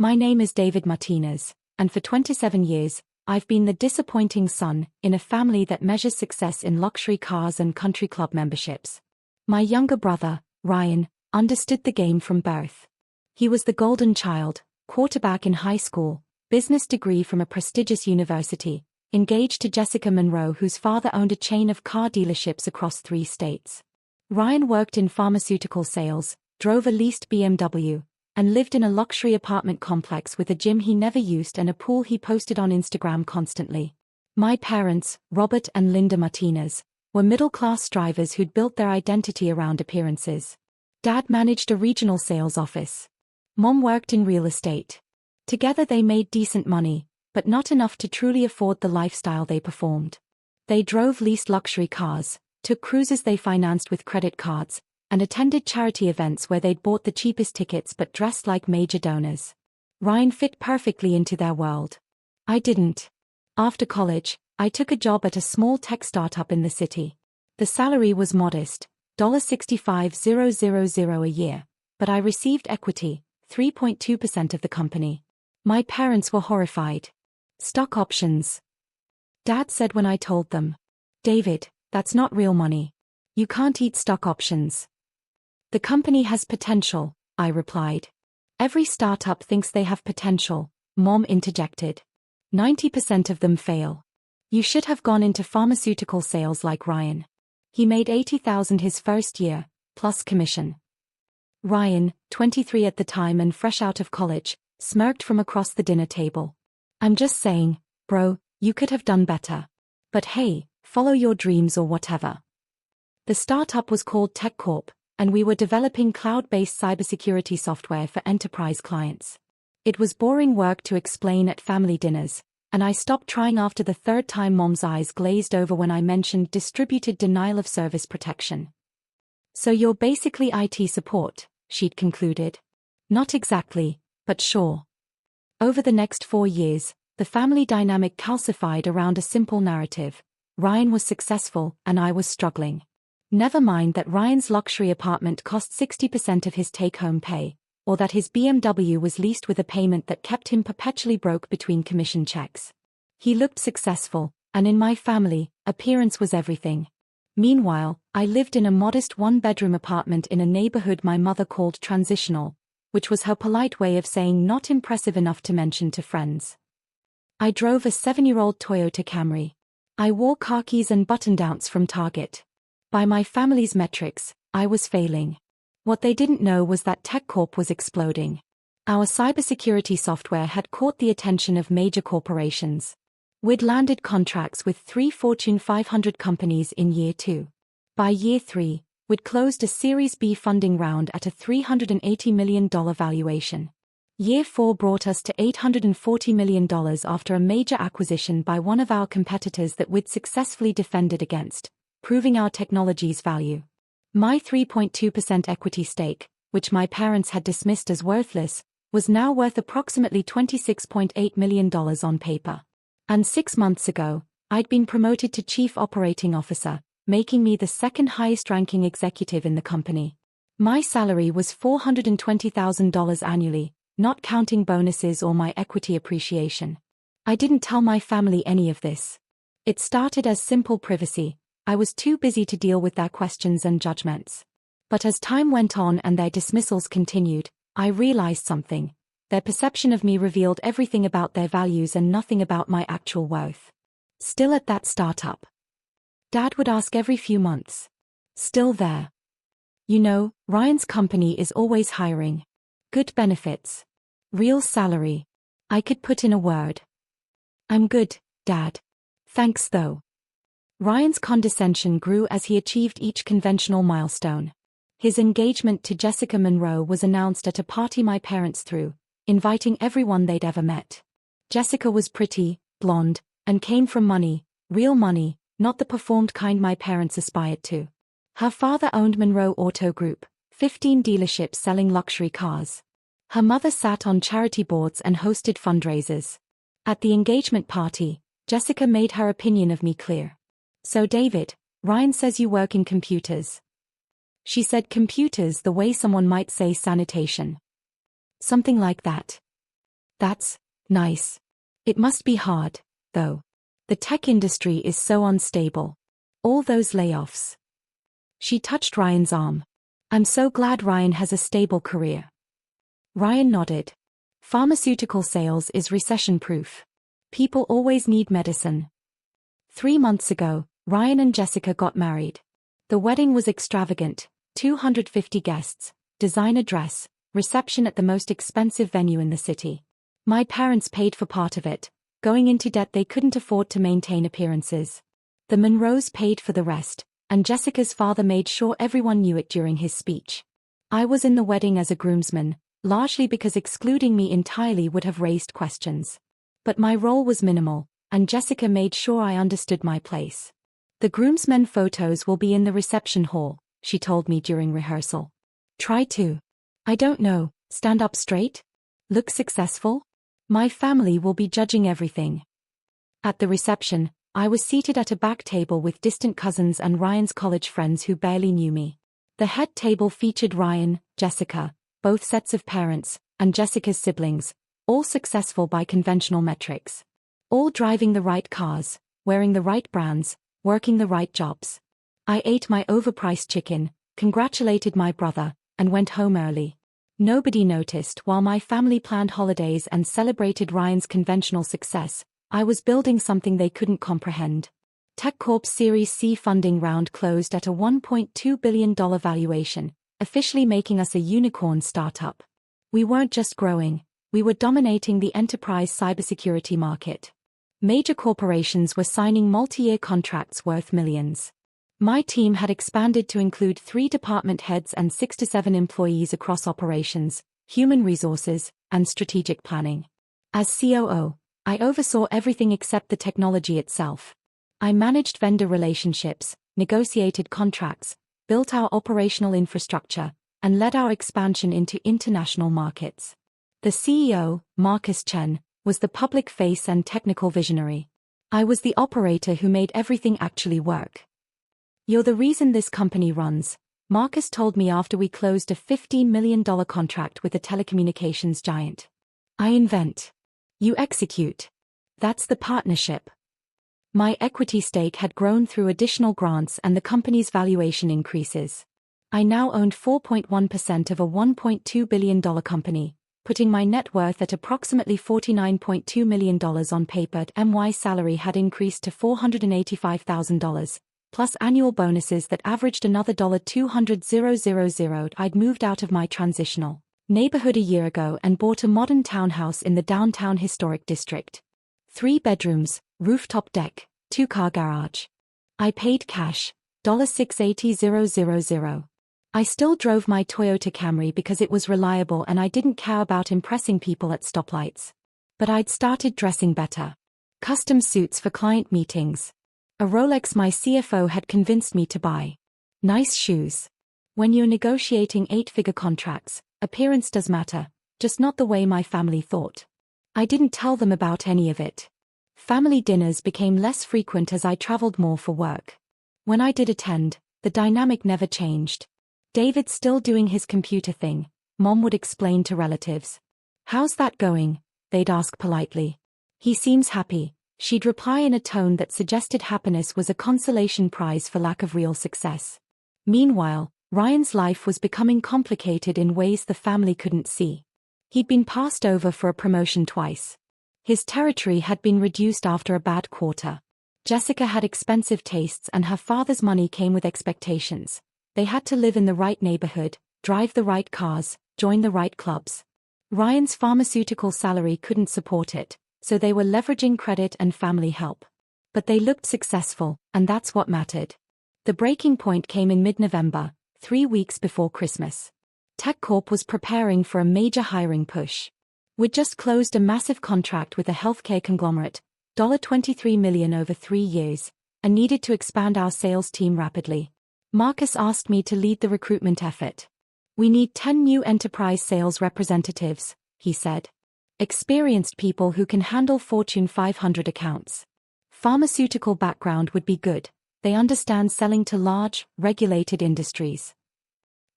My name is David Martinez, and for 27 years, I've been the disappointing son in a family that measures success in luxury cars and country club memberships. My younger brother, Ryan, understood the game from birth. He was the golden child, quarterback in high school, business degree from a prestigious university, engaged to Jessica Monroe, whose father owned a chain of car dealerships across 3 states. Ryan worked in pharmaceutical sales, drove a leased BMW, and lived in a luxury apartment complex with a gym he never used and a pool he posted on Instagram constantly. My parents, Robert and Linda Martinez, were middle-class drivers who'd built their identity around appearances. Dad managed a regional sales office. Mom worked in real estate. Together they made decent money, but not enough to truly afford the lifestyle they performed. They drove leased luxury cars, took cruises they financed with credit cards, and attended charity events where they'd bought the cheapest tickets but dressed like major donors. Ryan fit perfectly into their world. I didn't. After college, I took a job at a small tech startup in the city. The salary was modest, $65,000 a year, but I received equity, 3.2% of the company. My parents were horrified. Stock options. Dad said when I told them, "David, that's not real money. You can't eat stock options." "The company has potential," I replied. "Every startup thinks they have potential," Mom interjected. 90% of them fail. You should have gone into pharmaceutical sales like Ryan. He made $80,000 his first year, plus commission. Ryan, 23 at the time and fresh out of college, smirked from across the dinner table. "I'm just saying, bro, you could have done better. But hey, follow your dreams or whatever." The startup was called TechCorp, and we were developing cloud-based cybersecurity software for enterprise clients. It was boring work to explain at family dinners, and I stopped trying after the 3rd time Mom's eyes glazed over when I mentioned distributed denial of service protection. "So you're basically IT support," she'd concluded. "Not exactly, but sure." Over the next 4 years, the family dynamic calcified around a simple narrative. Ryan was successful, and I was struggling. Never mind that Ryan's luxury apartment cost 60% of his take-home pay, or that his BMW was leased with a payment that kept him perpetually broke between commission checks. He looked successful, and in my family, appearance was everything. Meanwhile, I lived in a modest 1-bedroom apartment in a neighborhood my mother called transitional, which was her polite way of saying not impressive enough to mention to friends. I drove a 7-year-old Toyota Camry. I wore khakis and button-downs from Target. By my family's metrics, I was failing. What they didn't know was that TechCorp was exploding. Our cybersecurity software had caught the attention of major corporations. We'd landed contracts with 3 Fortune 500 companies in year 2. By year 3, we'd closed a Series B funding round at a $380 million valuation. Year 4 brought us to $840 million after a major acquisition by one of our competitors that we'd successfully defended against, proving our technology's value. My 3.2% equity stake, which my parents had dismissed as worthless, was now worth approximately $26.8 million on paper. And 6 months ago, I'd been promoted to Chief Operating Officer, making me the 2nd highest-ranking executive in the company. My salary was $420,000 annually, not counting bonuses or my equity appreciation. I didn't tell my family any of this. It started as simple privacy. I was too busy to deal with their questions and judgments. But as time went on and their dismissals continued, I realized something. Their perception of me revealed everything about their values and nothing about my actual worth. Still at that startup. Dad would ask every few months. "Still there?" "You know, Ryan's company is always hiring. Good benefits. Real salary." I could put in a word. "I'm good, Dad. Thanks though." Ryan's condescension grew as he achieved each conventional milestone. His engagement to Jessica Monroe was announced at a party my parents threw, inviting everyone they'd ever met. Jessica was pretty, blonde, and came from money, real money, not the performed kind my parents aspired to. Her father owned Monroe Auto Group, 15 dealerships selling luxury cars. Her mother sat on charity boards and hosted fundraisers. At the engagement party, Jessica made her opinion of me clear. "So David, Ryan says you work in computers." She said computers the way someone might say sanitation. Something like that. That's nice. It must be hard, though. The tech industry is so unstable. All those layoffs. She touched Ryan's arm. I'm so glad Ryan has a stable career. Ryan nodded. Pharmaceutical sales is recession-proof. People always need medicine. 3 months ago, Ryan and Jessica got married. The wedding was extravagant, 250 guests, designer dress, reception at the most expensive venue in the city. My parents paid for part of it, going into debt they couldn't afford to maintain appearances. The Monroes paid for the rest, and Jessica's father made sure everyone knew it during his speech. I was in the wedding as a groomsman, largely because excluding me entirely would have raised questions. But my role was minimal, and Jessica made sure I understood my place. The groomsmen photos will be in the reception hall, she told me during rehearsal. Try to. I don't know, stand up straight? Look successful? My family will be judging everything. At the reception, I was seated at a back table with distant cousins and Ryan's college friends who barely knew me. The head table featured Ryan, Jessica, both sets of parents, and Jessica's siblings, all successful by conventional metrics. All driving the right cars, wearing the right brands, working the right jobs. I ate my overpriced chicken, congratulated my brother, and went home early. Nobody noticed while my family planned holidays and celebrated Ryan's conventional success. I was building something they couldn't comprehend. TechCorp's Series C funding round closed at a $1.2 billion valuation, officially making us a unicorn startup. We weren't just growing, we were dominating the enterprise cybersecurity market. Major corporations were signing multi-year contracts worth millions. My team had expanded to include 3 department heads and 6 to 7 employees across operations, human resources, and strategic planning. As COO, I oversaw everything except the technology itself. I managed vendor relationships, negotiated contracts, built our operational infrastructure, and led our expansion into international markets. The CEO, Marcus Chen, was the public face and technical visionary. I was the operator who made everything actually work. You're the reason this company runs, Marcus told me after we closed a $15 million contract with a telecommunications giant. I invent. You execute. That's the partnership. My equity stake had grown through additional grants and the company's valuation increases. I now owned 4.1% of a $1.2 billion company, putting my net worth at approximately $49.2 million on paper. My salary had increased to $485,000, plus annual bonuses that averaged another $200,000. I'd moved out of my transitional neighborhood a year ago and bought a modern townhouse in the downtown historic district. 3 bedrooms, rooftop deck, 2-car garage. I paid cash, $680,000. I still drove my Toyota Camry because it was reliable and I didn't care about impressing people at stoplights. But I'd started dressing better. Custom suits for client meetings. A Rolex my CFO had convinced me to buy. Nice shoes. When you're negotiating 8-figure contracts, appearance does matter, just not the way my family thought. I didn't tell them about any of it. Family dinners became less frequent as I traveled more for work. When I did attend, the dynamic never changed. David's still doing his computer thing, Mom would explain to relatives. How's that going? They'd ask politely. He seems happy, she'd reply in a tone that suggested happiness was a consolation prize for lack of real success. Meanwhile, Ryan's life was becoming complicated in ways the family couldn't see. He'd been passed over for a promotion twice. His territory had been reduced after a bad quarter. Jessica had expensive tastes and her father's money came with expectations. They had to live in the right neighborhood, drive the right cars, join the right clubs. Ryan's pharmaceutical salary couldn't support it, so they were leveraging credit and family help. But they looked successful, and that's what mattered. The breaking point came in mid-November, 3 weeks before Christmas. TechCorp was preparing for a major hiring push. We'd just closed a massive contract with a healthcare conglomerate, $23 million over 3 years, and needed to expand our sales team rapidly. Marcus asked me to lead the recruitment effort. We need 10 new enterprise sales representatives, he said. Experienced people who can handle Fortune 500 accounts. Pharmaceutical background would be good. They understand selling to large, regulated industries.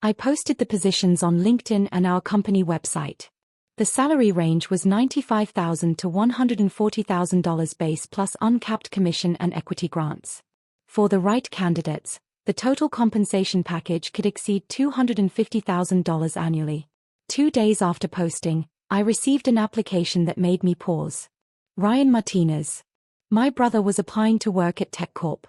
I posted the positions on LinkedIn and our company website. The salary range was $95,000 to $140,000 base plus uncapped commission and equity grants. For the right candidates, the total compensation package could exceed $250,000 annually. 2 days after posting, I received an application that made me pause. Ryan Martinez. My brother was applying to work at TechCorp.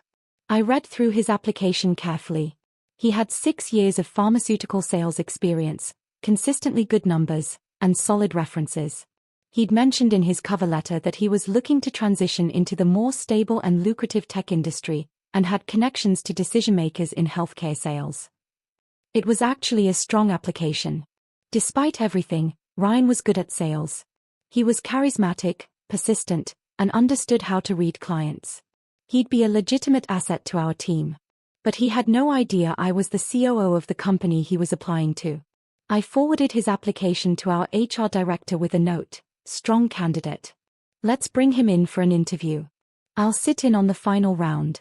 I read through his application carefully. He had 6 years of pharmaceutical sales experience, consistently good numbers, and solid references. He'd mentioned in his cover letter that he was looking to transition into the more stable and lucrative tech industry, and had connections to decision-makers in healthcare sales. It was actually a strong application. Despite everything, Ryan was good at sales. He was charismatic, persistent, and understood how to read clients. He'd be a legitimate asset to our team. But he had no idea I was the COO of the company he was applying to. I forwarded his application to our HR director with a note: strong candidate. Let's bring him in for an interview. I'll sit in on the final round.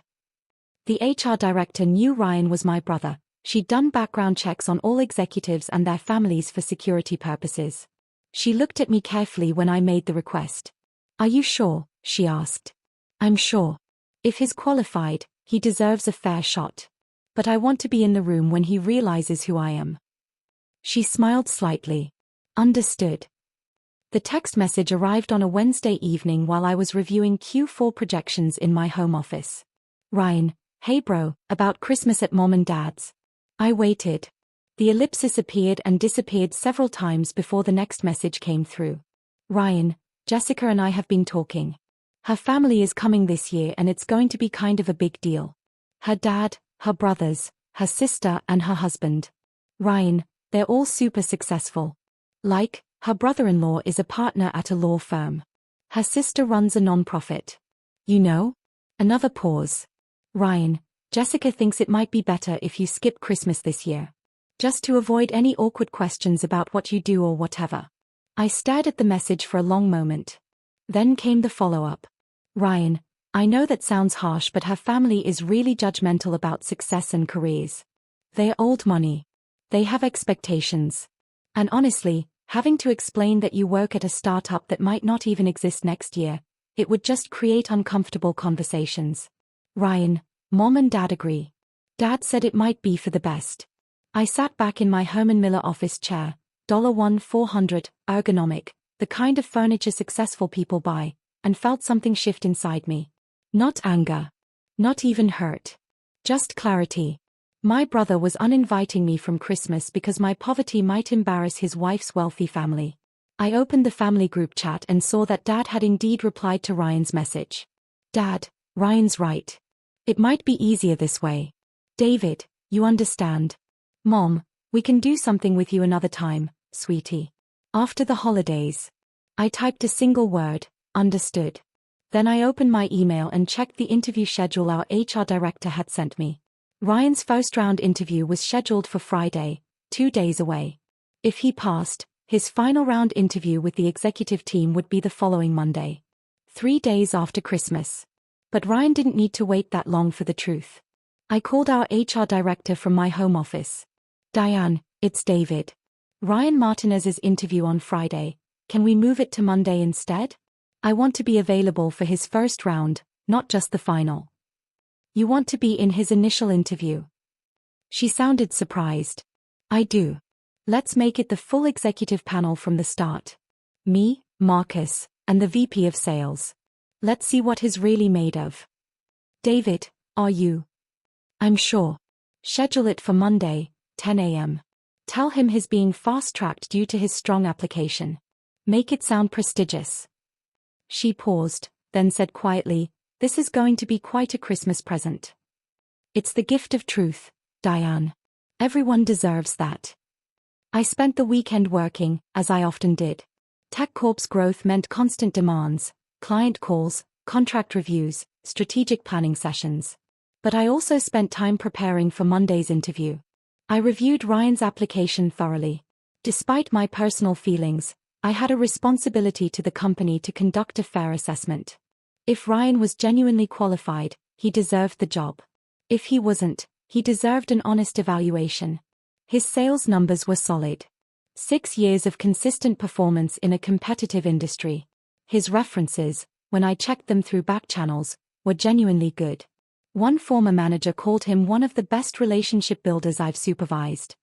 The HR director knew Ryan was my brother. She'd done background checks on all executives and their families for security purposes. She looked at me carefully when I made the request. "Are you sure?" she asked. "I'm sure. If he's qualified, he deserves a fair shot. But I want to be in the room when he realizes who I am." She smiled slightly. "Understood." The text message arrived on a Wednesday evening while I was reviewing Q4 projections in my home office. "Ryan, hey bro, about Christmas at Mom and Dad's." I waited. The ellipsis appeared and disappeared several times before the next message came through. "Ryan, Jessica and I have been talking. Her family is coming this year and it's going to be kind of a big deal. Her dad, her brothers, her sister and her husband. Ryan, they're all super successful. Like, her brother-in-law is a partner at a law firm. Her sister runs a non-profit. You know?" Another pause. "Ryan, Jessica thinks it might be better if you skip Christmas this year. Just to avoid any awkward questions about what you do or whatever." I stared at the message for a long moment. Then came the follow-up. "Ryan, I know that sounds harsh, but her family is really judgmental about success and careers. They're old money. They have expectations. And honestly, having to explain that you work at a startup that might not even exist next year, it would just create uncomfortable conversations. Ryan, Mom and Dad agree. Dad said it might be for the best." I sat back in my Herman Miller office chair, $1,400, ergonomic, the kind of furniture successful people buy, and felt something shift inside me. Not anger. Not even hurt. Just clarity. My brother was uninviting me from Christmas because my poverty might embarrass his wife's wealthy family. I opened the family group chat and saw that Dad had indeed replied to Ryan's message. "Dad, Ryan's right. It might be easier this way. David, you understand. Mom, we can do something with you another time, sweetie. After the holidays." I typed a single word: understood. Then I opened my email and checked the interview schedule our HR director had sent me. Ryan's first round interview was scheduled for Friday, 2 days away. If he passed, his final round interview with the executive team would be the following Monday. 3 days after Christmas. But Ryan didn't need to wait that long for the truth. I called our HR director from my home office. "Diane, it's David. Ryan Martinez's interview on Friday. Can we move it to Monday instead? I want to be available for his first round, not just the final." "You want to be in his initial interview?" She sounded surprised. "I do. Let's make it the full executive panel from the start. Me, Marcus, and the VP of Sales. Let's see what he's really made of." "David, are you?" "I'm sure. Schedule it for Monday, 10 a.m. Tell him he's being fast-tracked due to his strong application. Make it sound prestigious." She paused, then said quietly, "This is going to be quite a Christmas present. It's the gift of truth, Diane. Everyone deserves that." I spent the weekend working, as I often did. TechCorp's growth meant constant demands, client calls, contract reviews, strategic planning sessions. But I also spent time preparing for Monday's interview. I reviewed Ryan's application thoroughly. Despite my personal feelings, I had a responsibility to the company to conduct a fair assessment. If Ryan was genuinely qualified, he deserved the job. If he wasn't, he deserved an honest evaluation. His sales numbers were solid. 6 years of consistent performance in a competitive industry. His references, when I checked them through back channels, were genuinely good. One former manager called him one of the best relationship builders I've supervised.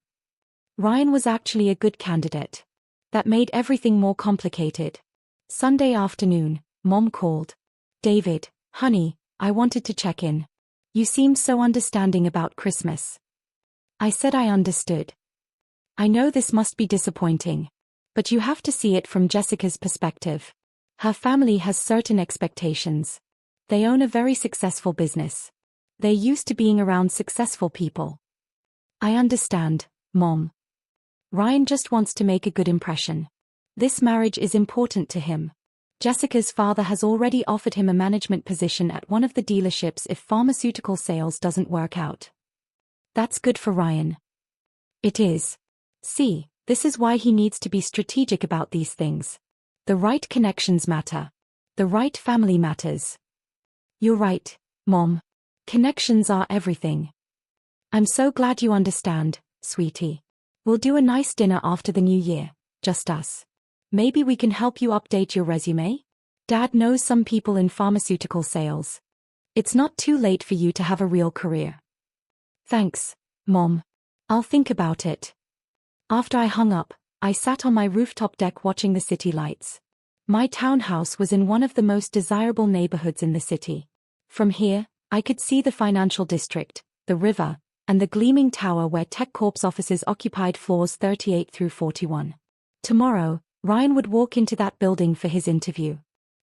Ryan was actually a good candidate. That made everything more complicated. Sunday afternoon, Mom called. "David, honey, I wanted to check in. You seemed so understanding about Christmas." I said I understood. "I know this must be disappointing. But you have to see it from Jessica's perspective. Her family has certain expectations. They own a very successful business. They're used to being around successful people." "I understand, Mom. Ryan just wants to make a good impression. This marriage is important to him. Jessica's father has already offered him a management position at one of the dealerships if pharmaceutical sales doesn't work out. That's good for Ryan." "It is. See, this is why he needs to be strategic about these things. The right connections matter. The right family matters." "You're right, Mom. Connections are everything." "I'm so glad you understand, sweetie. We'll do a nice dinner after the new year, just us. Maybe we can help you update your resume? Dad knows some people in pharmaceutical sales. It's not too late for you to have a real career." "Thanks, Mom. I'll think about it." After I hung up, I sat on my rooftop deck watching the city lights. My townhouse was in one of the most desirable neighborhoods in the city. From here, I could see the financial district, the river, and the gleaming tower where TechCorp's offices occupied floors 38 through 41. Tomorrow, Ryan would walk into that building for his interview.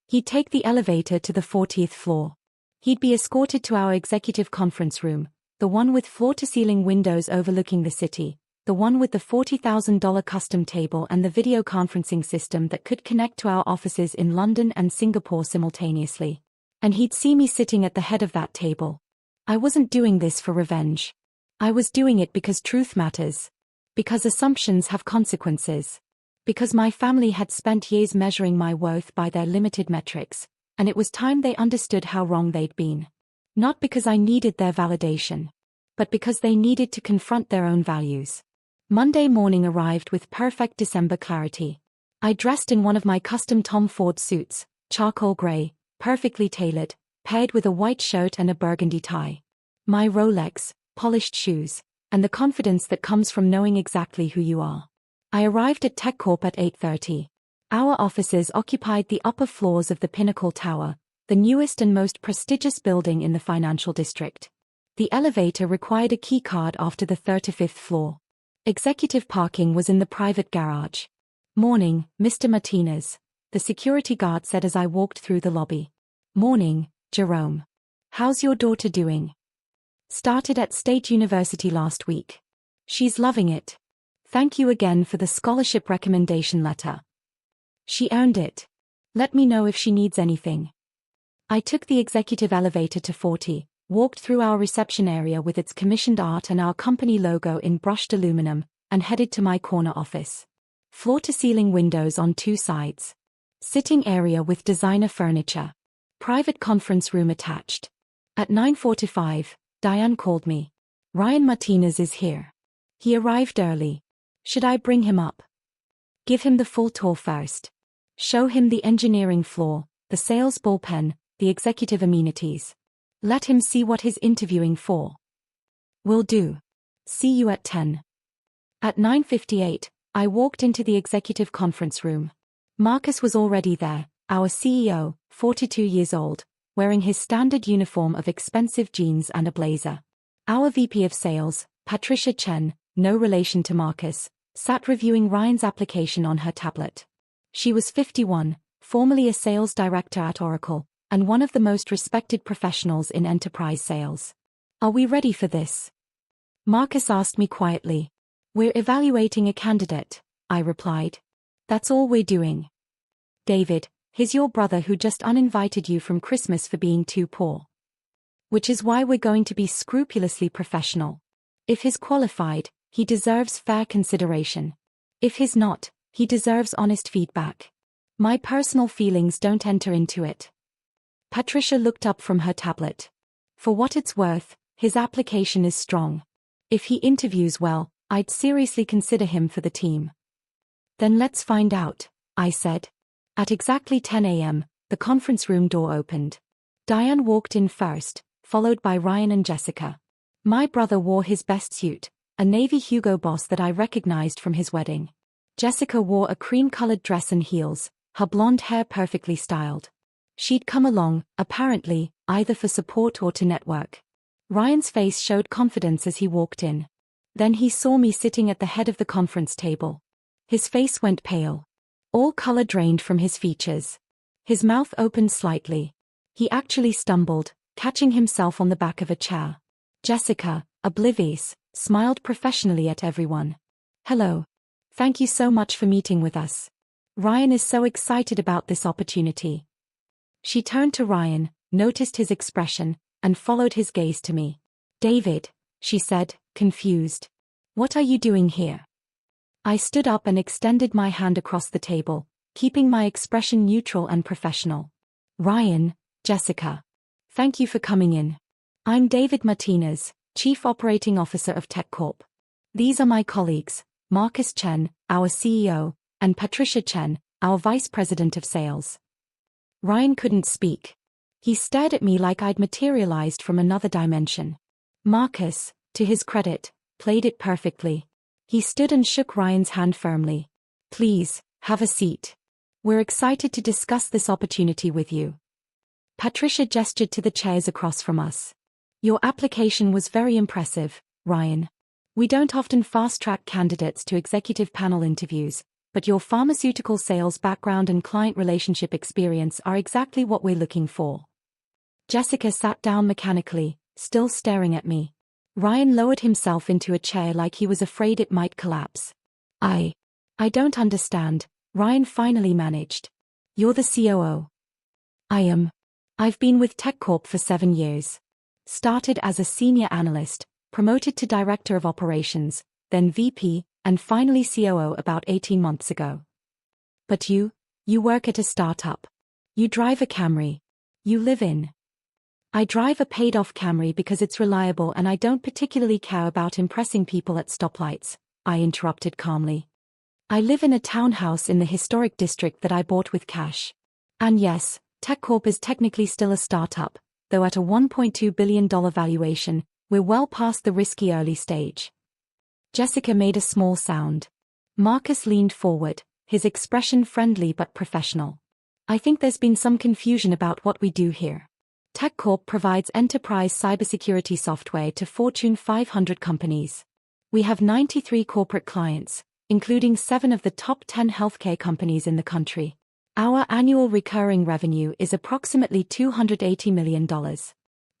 He'd take the elevator to the 40th floor. He'd be escorted to our executive conference room, the one with floor-to-ceiling windows overlooking the city, the one with the $40,000 custom table and the video conferencing system that could connect to our offices in London and Singapore simultaneously. And he'd see me sitting at the head of that table. I wasn't doing this for revenge. I was doing it because truth matters. Because assumptions have consequences. Because my family had spent years measuring my worth by their limited metrics, and it was time they understood how wrong they'd been. Not because I needed their validation, but because they needed to confront their own values. Monday morning arrived with perfect December clarity. I dressed in one of my custom Tom Ford suits, charcoal gray, perfectly tailored, paired with a white shirt and a burgundy tie. My Rolex, polished shoes, and the confidence that comes from knowing exactly who you are. I arrived at TechCorp at 8:30. Our offices occupied the upper floors of the Pinnacle Tower, the newest and most prestigious building in the financial district. The elevator required a key card after the 35th floor. Executive parking was in the private garage. "Morning, Mr. Martinez," the security guard said as I walked through the lobby. "Morning, Jerome. How's your daughter doing? Started at State University last week. She's loving it. Thank you again for the scholarship recommendation letter. She earned it. Let me know if she needs anything." I took the executive elevator to 40, walked through our reception area with its commissioned art and our company logo in brushed aluminum, and headed to my corner office. Floor-to-ceiling windows on 2 sides. Sitting area with designer furniture. Private conference room attached. At 9:45, Diane called me. "Ryan Martinez is here. He arrived early. Should I bring him up?" "Give him the full tour first. Show him the engineering floor, the sales bullpen, the executive amenities. Let him see what he's interviewing for." "Will do. See you at 10. At 9:58, I walked into the executive conference room. Marcus was already there, our CEO, 42 years old, wearing his standard uniform of expensive jeans and a blazer. Our VP of Sales, Patricia Chen, no relation to Marcus, sat reviewing Ryan's application on her tablet. She was 51, formerly a sales director at Oracle, and one of the most respected professionals in enterprise sales. "Are we ready for this?" Marcus asked me quietly. "We're evaluating a candidate," I replied. "That's all we're doing. David, he's your brother who just uninvited you from Christmas for being too poor. Which is why we're going to be scrupulously professional. If he's qualified, he deserves fair consideration. If he's not, he deserves honest feedback. My personal feelings don't enter into it." Patricia looked up from her tablet. "For what it's worth, his application is strong. If he interviews well, I'd seriously consider him for the team." Then let's find out, I said. At exactly 10 a.m., the conference room door opened. Diane walked in first, followed by Ryan and Jessica. My brother wore his best suit, a navy Hugo Boss that I recognized from his wedding. Jessica wore a cream-colored dress and heels, her blonde hair perfectly styled. She'd come along, apparently, either for support or to network. Ryan's face showed confidence as he walked in. Then he saw me sitting at the head of the conference table. His face went pale. All color drained from his features. His mouth opened slightly. He actually stumbled, catching himself on the back of a chair. Jessica, oblivious, smiled professionally at everyone. Hello. Thank you so much for meeting with us. Ryan is so excited about this opportunity. She turned to Ryan, noticed his expression, and followed his gaze to me. David, she said, confused. What are you doing here? I stood up and extended my hand across the table, keeping my expression neutral and professional. Ryan, Jessica. Thank you for coming in. I'm David Martinez, Chief Operating Officer of TechCorp. These are my colleagues, Marcus Chen, our CEO, and Patricia Chen, our Vice President of Sales. Ryan couldn't speak. He stared at me like I'd materialized from another dimension. Marcus, to his credit, played it perfectly. He stood and shook Ryan's hand firmly. Please, have a seat. We're excited to discuss this opportunity with you. Patricia gestured to the chairs across from us. Your application was very impressive, Ryan. We don't often fast-track candidates to executive panel interviews, but your pharmaceutical sales background and client relationship experience are exactly what we're looking for. Jessica sat down mechanically, still staring at me. Ryan lowered himself into a chair like he was afraid it might collapse. I don't understand, Ryan finally managed. You're the COO. I am. I've been with TechCorp for 7 years. Started as a senior analyst, promoted to Director of Operations, then VP, and finally COO about 18 months ago. But you work at a startup. You drive a Camry. You live in. I drive a paid-off Camry because it's reliable and I don't particularly care about impressing people at stoplights, I interrupted calmly. I live in a townhouse in the historic district that I bought with cash. And yes, TechCorp is technically still a startup, though at a $1.2 billion valuation, we're well past the risky early stage. Jessica made a small sound. Marcus leaned forward, his expression friendly but professional. I think there's been some confusion about what we do here. TechCorp provides enterprise cybersecurity software to Fortune 500 companies. We have 93 corporate clients, including 7 of the top 10 healthcare companies in the country. Our annual recurring revenue is approximately $280 million.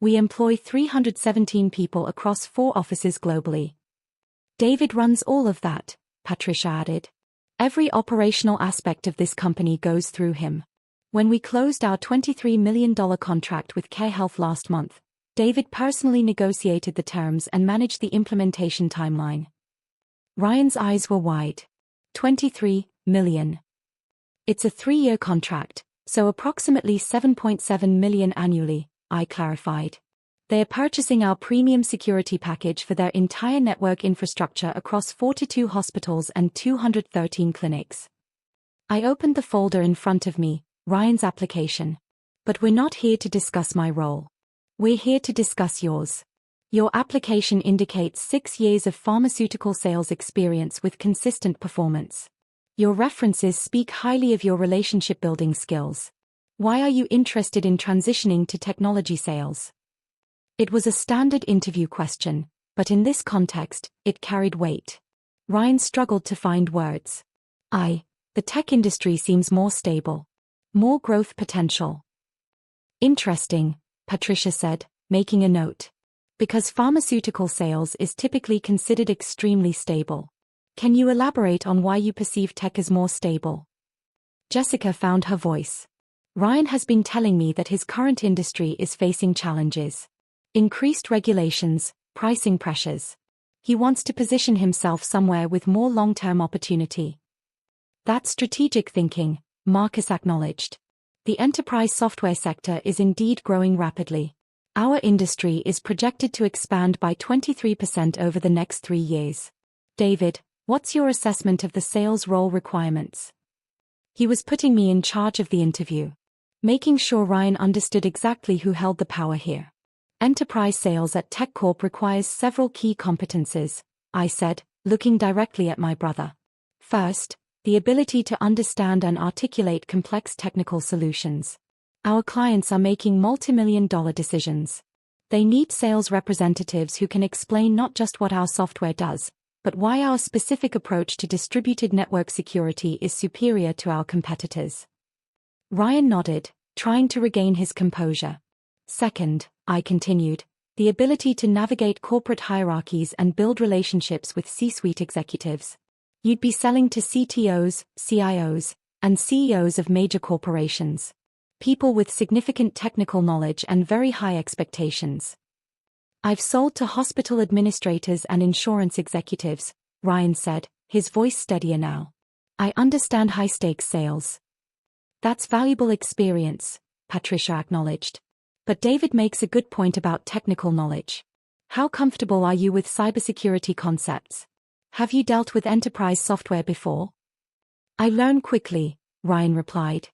We employ 317 people across 4 offices globally. David runs all of that, Patricia added. Every operational aspect of this company goes through him. When we closed our $23 million contract with CareHealth last month, David personally negotiated the terms and managed the implementation timeline. Ryan's eyes were wide. $23 million. It's a 3-year contract, so approximately $7.7 million annually, I clarified. They are purchasing our premium security package for their entire network infrastructure across 42 hospitals and 213 clinics. I opened the folder in front of me, Ryan's application. But we're not here to discuss my role. We're here to discuss yours. Your application indicates 6 years of pharmaceutical sales experience with consistent performance. Your references speak highly of your relationship-building skills. Why are you interested in transitioning to technology sales? It was a standard interview question, but in this context, it carried weight. Ryan struggled to find words. The tech industry seems more stable. More growth potential. Interesting, Patricia said, making a note. Because pharmaceutical sales is typically considered extremely stable. Can you elaborate on why you perceive tech as more stable? Jessica found her voice. Ryan has been telling me that his current industry is facing challenges. Increased regulations, pricing pressures. He wants to position himself somewhere with more long-term opportunity. That's strategic thinking, Marcus acknowledged. The enterprise software sector is indeed growing rapidly. Our industry is projected to expand by 23% over the next 3 years. David, What's your assessment of the sales role requirements? He was putting me in charge of the interview, making sure Ryan understood exactly who held the power here. Enterprise sales at TechCorp requires several key competencies, I said, looking directly at my brother. First, the ability to understand and articulate complex technical solutions. Our clients are making multi-million-dollar decisions. They need sales representatives who can explain not just what our software does, but why our specific approach to distributed network security is superior to our competitors. Ryan nodded, trying to regain his composure. Second, I continued, the ability to navigate corporate hierarchies and build relationships with C-suite executives. You'd be selling to CTOs, CIOs, and CEOs of major corporations. People with significant technical knowledge and very high expectations. I've sold to hospital administrators and insurance executives, Ryan said, his voice steadier now. I understand high-stakes sales. That's valuable experience, Patricia acknowledged. But David makes a good point about technical knowledge. How comfortable are you with cybersecurity concepts? Have you dealt with enterprise software before? I learn quickly, Ryan replied.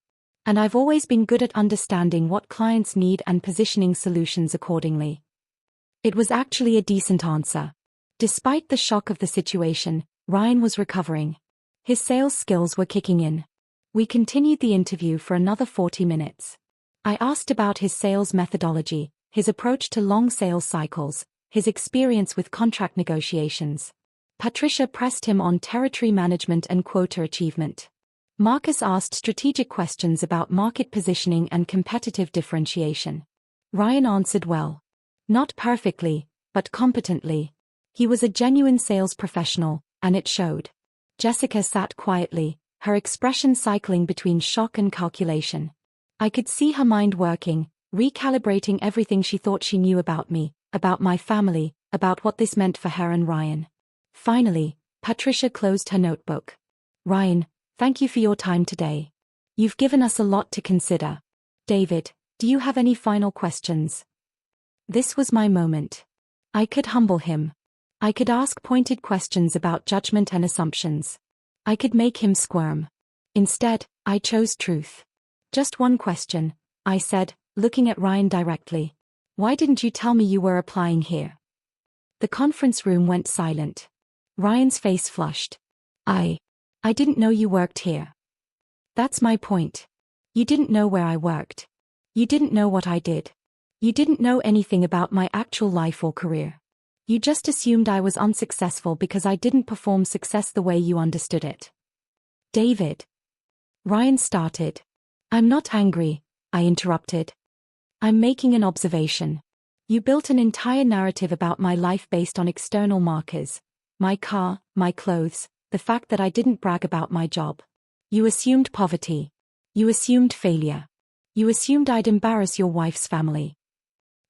And I've always been good at understanding what clients need and positioning solutions accordingly. It was actually a decent answer. Despite the shock of the situation, Ryan was recovering. His sales skills were kicking in. We continued the interview for another 40 minutes. I asked about his sales methodology, his approach to long sales cycles, his experience with contract negotiations. Patricia pressed him on territory management and quota achievement. Marcus asked strategic questions about market positioning and competitive differentiation. Ryan answered well. Not perfectly, but competently. He was a genuine sales professional, and it showed. Jessica sat quietly, her expression cycling between shock and calculation. I could see her mind working, recalibrating everything she thought she knew about me, about my family, about what this meant for her and Ryan. Finally, Patricia closed her notebook. Ryan, thank you for your time today. You've given us a lot to consider. David, do you have any final questions? This was my moment. I could humble him. I could ask pointed questions about judgment and assumptions. I could make him squirm. Instead, I chose truth. Just one question, I said, looking at Ryan directly. Why didn't you tell me you were applying here? The conference room went silent. Ryan's face flushed. I didn't know you worked here. That's my point. You didn't know where I worked. You didn't know what I did. You didn't know anything about my actual life or career. You just assumed I was unsuccessful because I didn't perform success the way you understood it. David. Ryan started. I'm not angry, I interrupted. I'm making an observation. You built an entire narrative about my life based on external markers. My car, my clothes, the fact that I didn't brag about my job. You assumed poverty. You assumed failure. You assumed I'd embarrass your wife's family.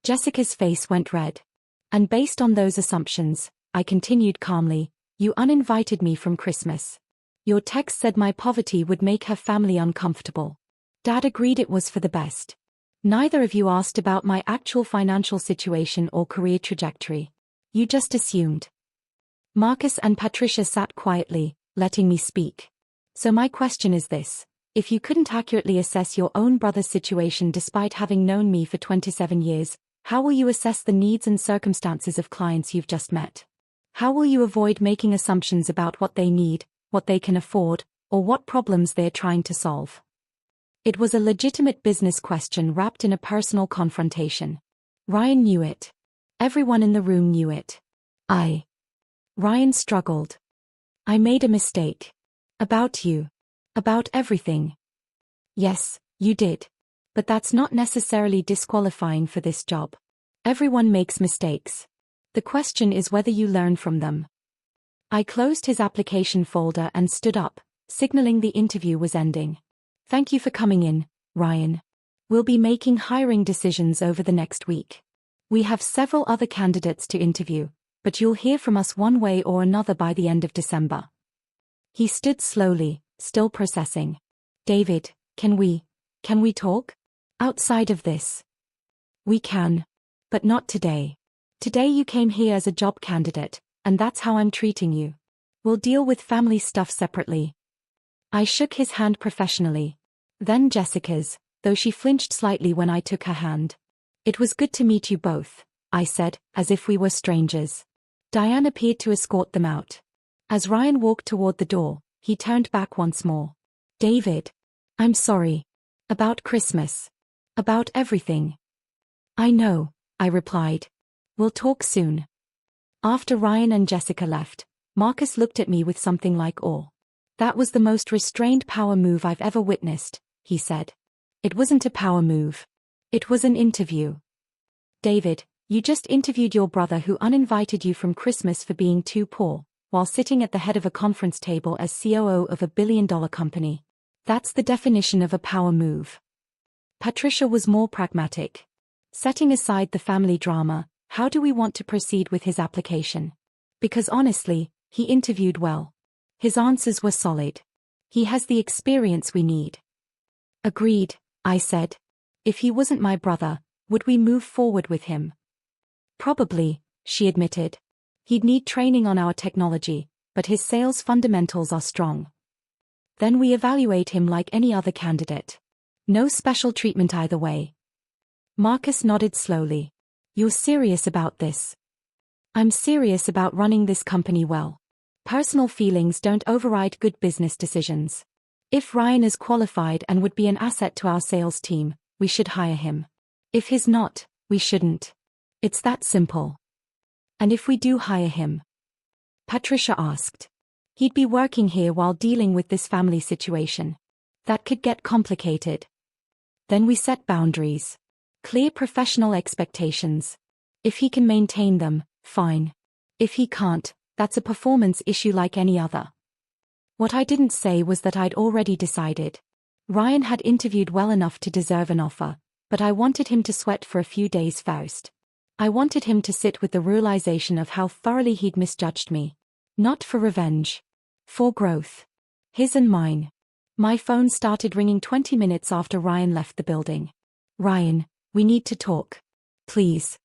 Jessica's face went red. And based on those assumptions, I continued calmly, you uninvited me from Christmas. Your text said my poverty would make her family uncomfortable. Dad agreed it was for the best. Neither of you asked about my actual financial situation or career trajectory. You just assumed. Marcus and Patricia sat quietly, letting me speak. So my question is this. If you couldn't accurately assess your own brother's situation despite having known me for 27 years, how will you assess the needs and circumstances of clients you've just met? How will you avoid making assumptions about what they need, what they can afford, or what problems they're trying to solve? It was a legitimate business question wrapped in a personal confrontation. Ryan knew it. Everyone in the room knew it. Ryan struggled. I made a mistake. About you. About everything. Yes, you did. But that's not necessarily disqualifying for this job. Everyone makes mistakes. The question is whether you learn from them. I closed his application folder and stood up, signaling the interview was ending. Thank you for coming in, Ryan. We'll be making hiring decisions over the next week. We have several other candidates to interview, but you'll hear from us one way or another by the end of December. He stood slowly, still processing. David, can we talk? Outside of this. We can. But not today. Today you came here as a job candidate, and that's how I'm treating you. We'll deal with family stuff separately. I shook his hand professionally. Then Jessica's, though she flinched slightly when I took her hand. It was good to meet you both, I said, as if we were strangers. Diane appeared to escort them out. As Ryan walked toward the door, he turned back once more. David. I'm sorry. About Christmas. About everything. I know, I replied. We'll talk soon. After Ryan and Jessica left, Marcus looked at me with something like awe. That was the most restrained power move I've ever witnessed, he said. It wasn't a power move. It was an interview. David, you just interviewed your brother who uninvited you from Christmas for being too poor, while sitting at the head of a conference table as COO of a billion-dollar company. That's the definition of a power move. Patricia was more pragmatic. Setting aside the family drama, how do we want to proceed with his application? Because honestly, he interviewed well. His answers were solid. He has the experience we need. Agreed, I said. If he wasn't my brother, would we move forward with him? Probably, she admitted. He'd need training on our technology, but his sales fundamentals are strong. Then we evaluate him like any other candidate. No special treatment either way. Marcus nodded slowly. You're serious about this? I'm serious about running this company well. Personal feelings don't override good business decisions. If Ryan is qualified and would be an asset to our sales team, we should hire him. If he's not, we shouldn't. It's that simple. And if we do hire him? Patricia asked. He'd be working here while dealing with this family situation. That could get complicated. Then we set boundaries. Clear professional expectations. If he can maintain them, fine. If he can't, that's a performance issue like any other. What I didn't say was that I'd already decided. Ryan had interviewed well enough to deserve an offer, but I wanted him to sweat for a few days first. I wanted him to sit with the realization of how thoroughly he'd misjudged me. Not for revenge. For growth. His and mine. My phone started ringing 20 minutes after Ryan left the building. Ryan, we need to talk. Please.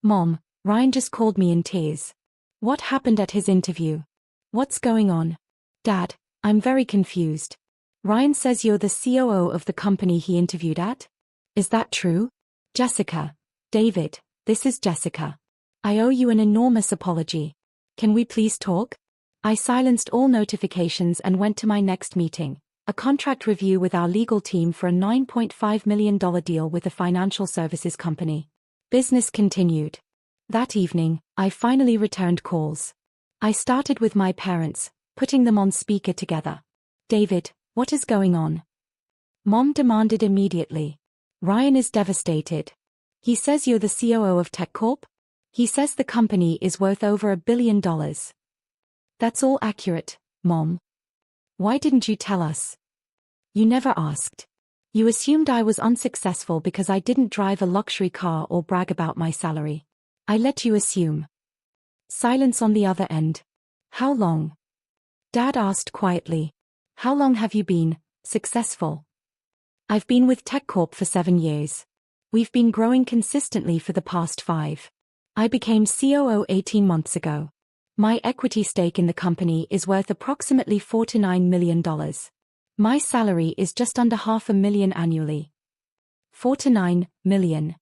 Mom, Ryan just called me in tears. What happened at his interview? What's going on? Dad, I'm very confused. Ryan says you're the COO of the company he interviewed at? Is that true? Jessica. David, this is Jessica. I owe you an enormous apology. Can we please talk? I silenced all notifications and went to my next meeting, a contract review with our legal team for a $9.5 million deal with a financial services company. Business continued. That evening, I finally returned calls. I started with my parents, putting them on speaker together. David, what is going on? Mom demanded immediately. Ryan is devastated. He says you're the COO of TechCorp? He says the company is worth over $1 billion. That's all accurate, Mom. Why didn't you tell us? You never asked. You assumed I was unsuccessful because I didn't drive a luxury car or brag about my salary. I let you assume. Silence on the other end. How long? Dad asked quietly. How long have you been successful? I've been with TechCorp for 7 years. We've been growing consistently for the past 5. I became COO 18 months ago. My equity stake in the company is worth approximately $4 to $9 million. My salary is just under $500,000 annually. $4 to $9 million.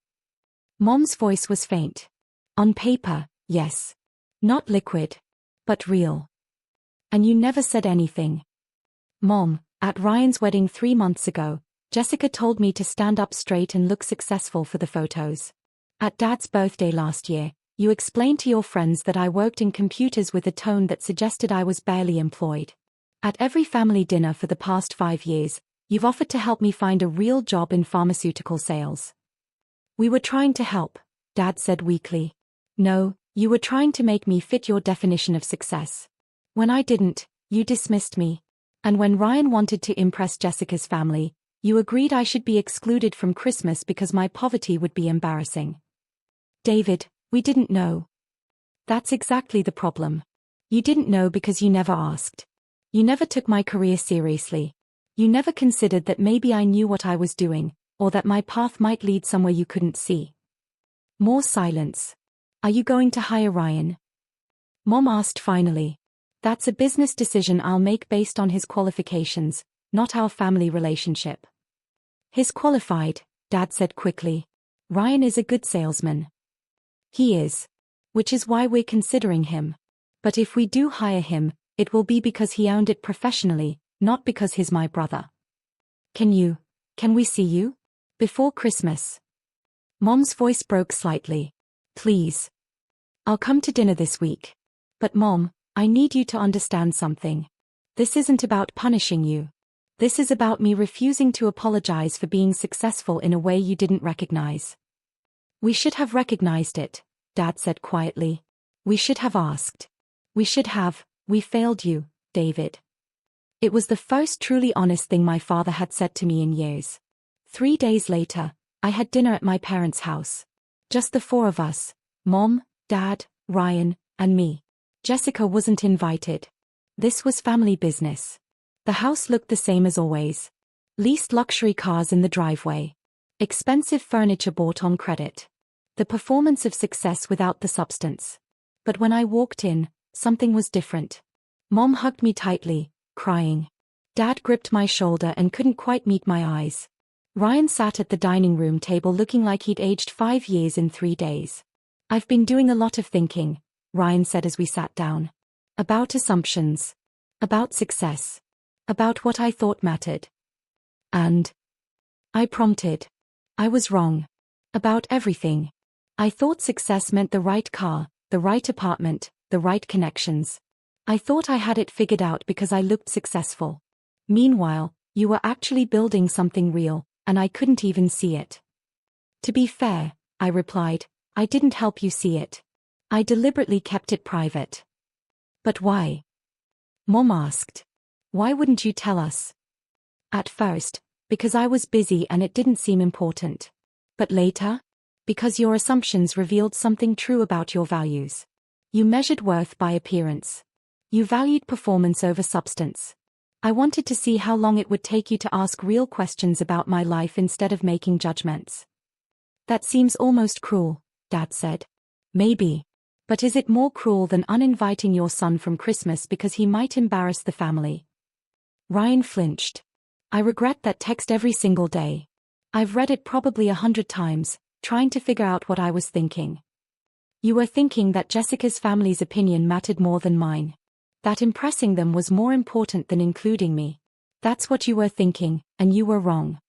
Mom's voice was faint. On paper, yes. Not liquid. But real. And you never said anything. Mom, at Ryan's wedding 3 months ago, Jessica told me to stand up straight and look successful for the photos. At Dad's birthday last year, you explained to your friends that I worked in computers with a tone that suggested I was barely employed. At every family dinner for the past 5 years, you've offered to help me find a real job in pharmaceutical sales. We were trying to help, Dad said weakly. No, you were trying to make me fit your definition of success. When I didn't, you dismissed me. And when Ryan wanted to impress Jessica's family, you agreed I should be excluded from Christmas because my poverty would be embarrassing. David, we didn't know. That's exactly the problem. You didn't know because you never asked. You never took my career seriously. You never considered that maybe I knew what I was doing, or that my path might lead somewhere you couldn't see. More silence. Are you going to hire Ryan? Mom asked finally. That's a business decision I'll make based on his qualifications, not our family relationship. He's qualified, Dad said quickly. Ryan is a good salesman. He is. Which is why we're considering him. But if we do hire him, it will be because he earned it professionally, not because he's my brother. Can we see you? Before Christmas. Mom's voice broke slightly. Please. I'll come to dinner this week. But Mom, I need you to understand something. This isn't about punishing you. This is about me refusing to apologize for being successful in a way you didn't recognize. We should have recognized it, Dad said quietly. We should have asked. We failed you, David. It was the first truly honest thing my father had said to me in years. 3 days later, I had dinner at my parents' house. Just the 4 of us, Mom, Dad, Ryan, and me. Jessica wasn't invited. This was family business. The house looked the same as always. Leased luxury cars in the driveway. Expensive furniture bought on credit. The performance of success without the substance. But when I walked in, something was different. Mom hugged me tightly, crying. Dad gripped my shoulder and couldn't quite meet my eyes. Ryan sat at the dining room table looking like he'd aged 5 years in 3 days. I've been doing a lot of thinking, Ryan said as we sat down. About assumptions. About success. About what I thought mattered. And I prompted. I was wrong. About everything. I thought success meant the right car, the right apartment, the right connections. I thought I had it figured out because I looked successful. Meanwhile, you were actually building something real, and I couldn't even see it. To be fair, I replied, I didn't help you see it. I deliberately kept it private. But why? Mom asked. Why wouldn't you tell us? At first, because I was busy and it didn't seem important. But later? Because your assumptions revealed something true about your values. You measured worth by appearance. You valued performance over substance. I wanted to see how long it would take you to ask real questions about my life instead of making judgments. That seems almost cruel, Dad said. Maybe. But is it more cruel than uninviting your son from Christmas because he might embarrass the family? Ryan flinched. I regret that text every single day. I've read it probably 100 times, trying to figure out what I was thinking. You were thinking that Jessica's family's opinion mattered more than mine. That impressing them was more important than including me. That's what you were thinking, and you were wrong.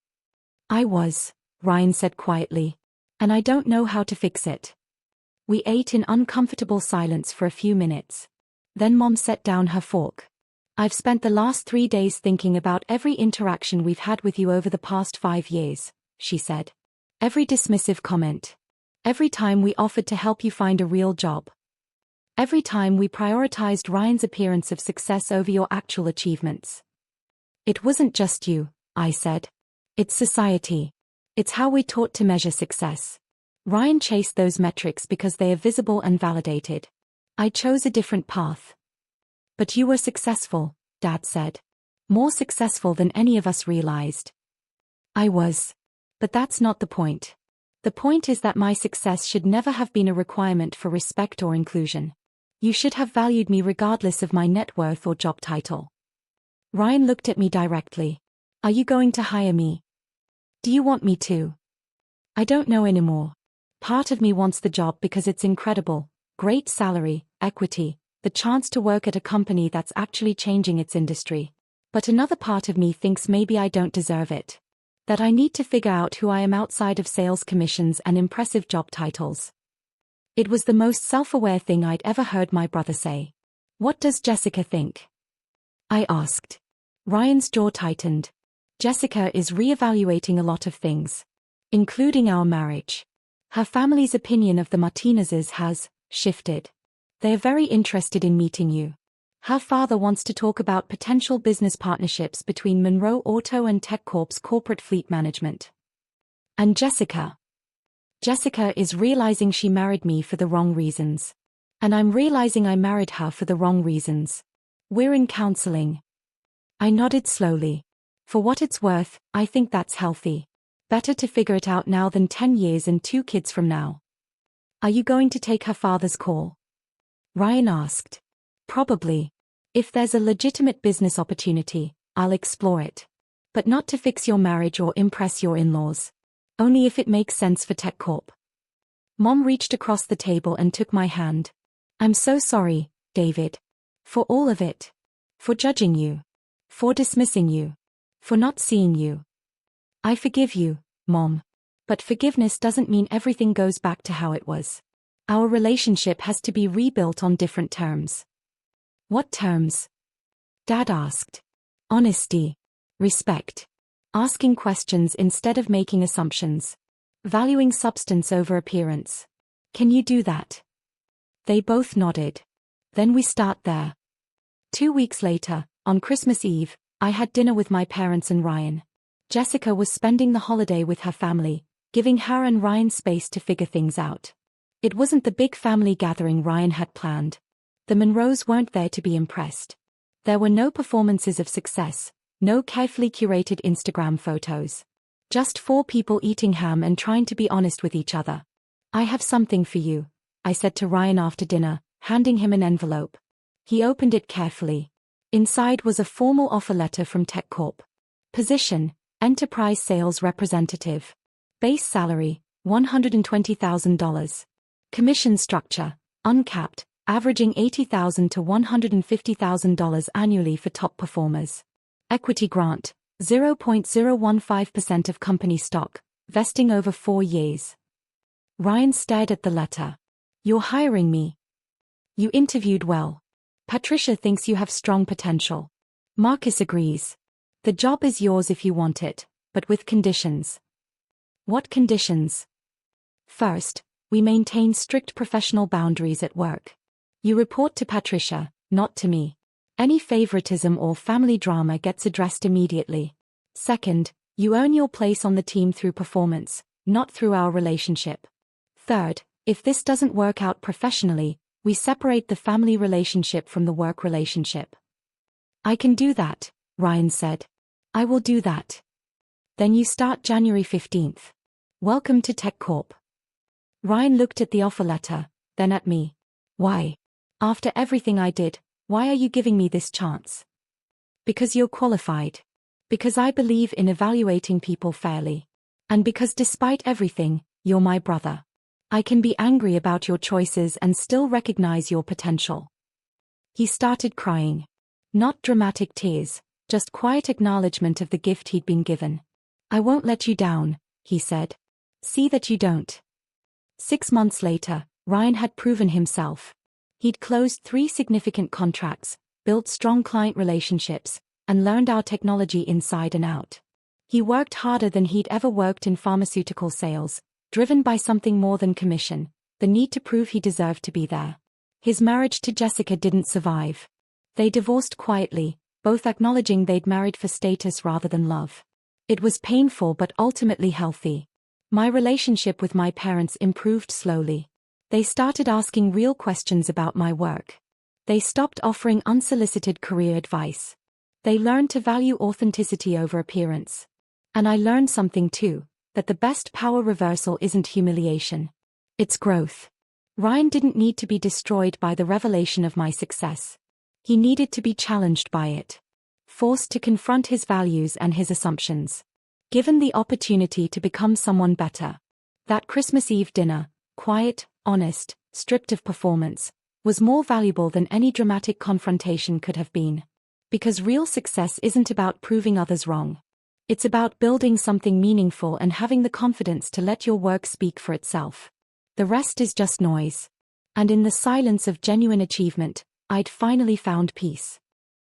I was, Ryan said quietly. And I don't know how to fix it. We ate in uncomfortable silence for a few minutes. Then Mom set down her fork. I've spent the last 3 days thinking about every interaction we've had with you over the past 5 years, she said. Every dismissive comment. Every time we offered to help you find a real job. Every time we prioritized Ryan's appearance of success over your actual achievements. It wasn't just you, I said. It's society. It's how we're taught to measure success. Ryan chased those metrics because they are visible and validated. I chose a different path. But you were successful, Dad said. More successful than any of us realized. I was. But that's not the point. The point is that my success should never have been a requirement for respect or inclusion. You should have valued me regardless of my net worth or job title. Ryan looked at me directly. Are you going to hire me? Do you want me to? I don't know anymore. Part of me wants the job because it's incredible, great salary, equity, the chance to work at a company that's actually changing its industry. But another part of me thinks maybe I don't deserve it. That I need to figure out who I am outside of sales commissions and impressive job titles. It was the most self-aware thing I'd ever heard my brother say. What does Jessica think? I asked. Ryan's jaw tightened. Jessica is reevaluating a lot of things. Including our marriage. Her family's opinion of the Martinezes has shifted. They are very interested in meeting you. Her father wants to talk about potential business partnerships between Monroe Auto and Tech Corp's corporate fleet management. And Jessica is realizing she married me for the wrong reasons. And I'm realizing I married her for the wrong reasons. We're in counseling. I nodded slowly. For what it's worth, I think that's healthy. Better to figure it out now than 10 years and 2 kids from now. Are you going to take her father's call? Ryan asked. Probably. If there's a legitimate business opportunity, I'll explore it. But not to fix your marriage or impress your in-laws. Only if it makes sense for TechCorp. Mom reached across the table and took my hand. I'm so sorry, David. For all of it. For judging you. For dismissing you. For not seeing you. I forgive you, Mom. But forgiveness doesn't mean everything goes back to how it was. Our relationship has to be rebuilt on different terms. What terms? Dad asked. Honesty. Respect. Asking questions instead of making assumptions. Valuing substance over appearance. Can you do that? They both nodded. Then we start there. 2 weeks later, on Christmas Eve, I had dinner with my parents and Ryan. Jessica was spending the holiday with her family, giving her and Ryan space to figure things out. It wasn't the big family gathering Ryan had planned. The Monroes weren't there to be impressed. There were no performances of success, no carefully curated Instagram photos. Just 4 people eating ham and trying to be honest with each other. I have something for you, I said to Ryan after dinner, handing him an envelope. He opened it carefully. Inside was a formal offer letter from TechCorp. Position, Enterprise Sales Representative. Base salary, $120,000. Commission structure, uncapped, averaging $80,000 to $150,000 annually for top performers. Equity grant, 0.015% of company stock, vesting over 4 years. Ryan stared at the letter. You're hiring me. You interviewed well. Patricia thinks you have strong potential. Marcus agrees. The job is yours if you want it, but with conditions. What conditions? First, we maintain strict professional boundaries at work. You report to Patricia, not to me. Any favoritism or family drama gets addressed immediately. Second, you earn your place on the team through performance, not through our relationship. Third, if this doesn't work out professionally, we separate the family relationship from the work relationship. I can do that, Ryan said. I will do that. Then you start January 15th. Welcome to TechCorp. Ryan looked at the offer letter, then at me. Why? After everything I did, why are you giving me this chance? Because you're qualified. Because I believe in evaluating people fairly. And because despite everything, you're my brother. I can be angry about your choices and still recognize your potential. He started crying. Not dramatic tears, just quiet acknowledgement of the gift he'd been given. I won't let you down, he said. See that you don't. 6 months later, Ryan had proven himself. He'd closed 3 significant contracts, built strong client relationships, and learned our technology inside and out. He worked harder than he'd ever worked in pharmaceutical sales, driven by something more than commission, the need to prove he deserved to be there. His marriage to Jessica didn't survive. They divorced quietly, both acknowledging they'd married for status rather than love. It was painful but ultimately healthy. My relationship with my parents improved slowly. They started asking real questions about my work. They stopped offering unsolicited career advice. They learned to value authenticity over appearance. And I learned something too, that the best power reversal isn't humiliation. It's growth. Ryan didn't need to be destroyed by the revelation of my success. He needed to be challenged by it. Forced to confront his values and his assumptions. Given the opportunity to become someone better. That Christmas Eve dinner, quiet, honest, stripped of performance, was more valuable than any dramatic confrontation could have been. Because real success isn't about proving others wrong. It's about building something meaningful and having the confidence to let your work speak for itself. The rest is just noise. And in the silence of genuine achievement, I'd finally found peace.